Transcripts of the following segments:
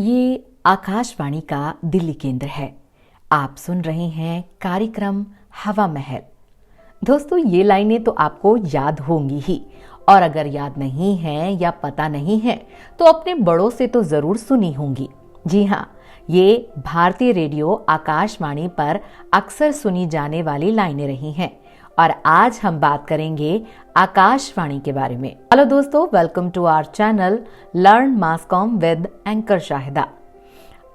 ये आकाशवाणी का दिल्ली केंद्र है। आप सुन रहे हैं कार्यक्रम हवा महल। दोस्तों, ये लाइनें तो आपको याद होंगी ही, और अगर याद नहीं है या पता नहीं है तो अपने बड़ों से तो जरूर सुनी होंगी। जी हाँ, ये भारतीय रेडियो आकाशवाणी पर अक्सर सुनी जाने वाली लाइनें रही हैं। और आज हम बात करेंगे आकाशवाणी के बारे में। हेलो दोस्तों, welcome to our channel learn mass com with anchor Shahida.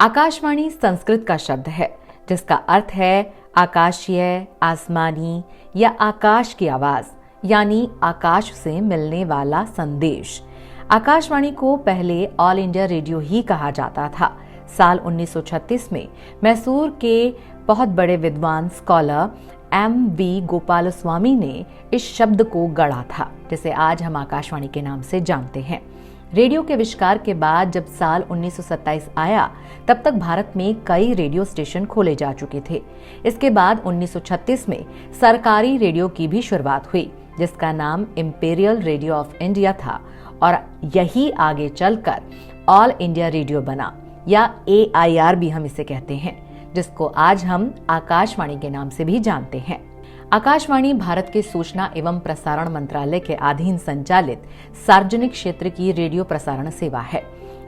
Akashvani Sanskrit का शब्द है जिसका अर्थ है आकाशीय, आसमानी या आकाश की आवाज, यानी आकाश से मिलने वाला संदेश। आकाशवाणी को पहले ऑल इंडिया रेडियो ही कहा जाता था। साल 1936 में मैसूर के बहुत बड़े विद्वान स्कॉलर M.V. गोपालस्वामी ने इस शब्द को गढ़ा था, जिसे आज हम आकाशवाणी के नाम से जानते हैं। रेडियो के आविष्कार के बाद जब साल 1927 आया, तब तक भारत में कई रेडियो स्टेशन खोले जा चुके थे। इसके बाद 1936 में सरकारी रेडियो की भी शुरुआत हुई, जिसका नाम इंपीरियल रेडियो ऑफ इंडिया था, और यही आगे चलकर ऑल इंडिया रेडियो बना, या AIR भी हम इसे कहते हैं, जिसको आज हम आकाशवाणी के नाम से भी जानते हैं। आकाशवाणी भारत के सूचना एवं प्रसारण मंत्रालय के अधीन संचालित सार्वजनिक क्षेत्र की रेडियो प्रसारण सेवा है।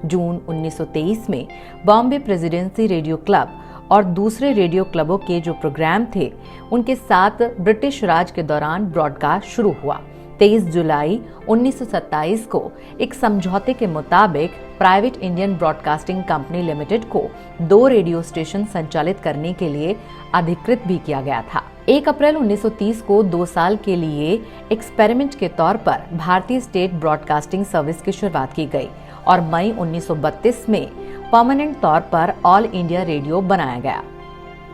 जून 1923 में बॉम्बे प्रेसिडेंसी रेडियो क्लब और दूसरे रेडियो क्लबों के जो प्रोग्राम थे, उनके साथ ब्रिटिश राज के दौरान ब्रॉडकास्ट शुरू हुआ। 23 जुलाई 1927 को एक समझौते के मुताबिक private Indian broadcasting company limited को 2 रेडियो स्टेशन संचालित करने के लिए अधिकृत भी किया गया था। 1 अप्रैल 1930 को 2 साल के लिए एक्सपेरिमेंट के तौर पर भारतीय स्टेट ब्रॉडकास्टिंग सर्विस की शुरुआत की गई, और मई 1932 में परमानेंट तौर पर ऑल इंडिया रेडियो बनाया गया।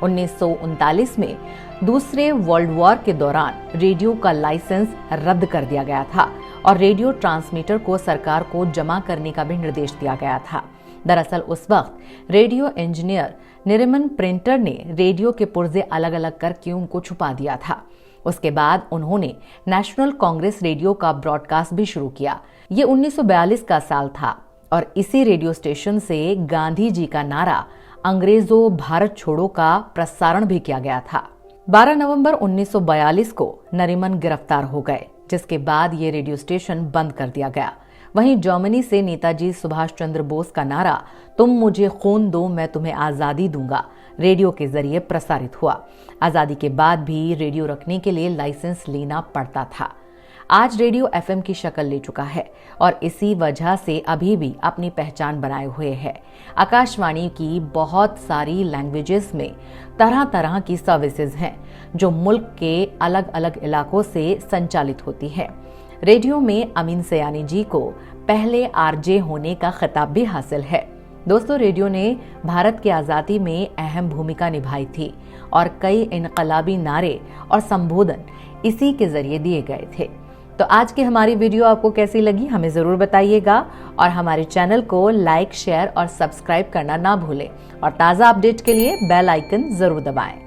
1939 में दूसरे वर्ल्ड वॉर के दौरान रेडियो का लाइसेंस रद्द कर दिया गया था और रेडियो ट्रांसमीटर को सरकार को जमा करने का भी निर्देश दिया गया था। दरअसल उस वक्त रेडियो इंजीनियर निरिमन प्रिंटर ने रेडियो के पुर्जे अलग अलग करके उनको छुपा दिया था। उसके बाद उन्होंने नेशनल कांग्रेस रेडियो का ब्रॉडकास्ट भी शुरू किया। ये 1942 का साल था, और इसी रेडियो स्टेशन से गांधी जी का नारा अंग्रेजों भारत छोड़ो का प्रसारण भी किया गया था। 12 नवंबर 1942 को नरीमन गिरफ्तार हो गए, जिसके बाद ये रेडियो स्टेशन बंद कर दिया गया। वहीं जर्मनी से नेताजी सुभाष चंद्र बोस का नारा तुम मुझे खून दो मैं तुम्हें आजादी दूंगा रेडियो के जरिए प्रसारित हुआ। आजादी के बाद भी रेडियो रखने के लिए लाइसेंस लेना पड़ता था। आज रेडियो FM की शक्ल ले चुका है, और इसी वजह से अभी भी अपनी पहचान बनाए हुए है। आकाशवाणी की बहुत सारी लैंग्वेजेस में तरह तरह की सर्विसेज हैं, जो मुल्क के अलग अलग इलाकों से संचालित होती है। रेडियो में अमीन सयानी जी को पहले RJ होने का खिताब भी हासिल है। दोस्तों, रेडियो ने भारत की आज़ादी में अहम भूमिका निभाई थी, और कई इनकलाबी नारे और संबोधन इसी के जरिए दिए गए थे। तो आज की हमारी वीडियो आपको कैसी लगी हमें जरूर बताइएगा, और हमारे चैनल को लाइक, शेयर और सब्सक्राइब करना ना भूलें, और ताज़ा अपडेट के लिए बेल आइकन जरूर दबाएं।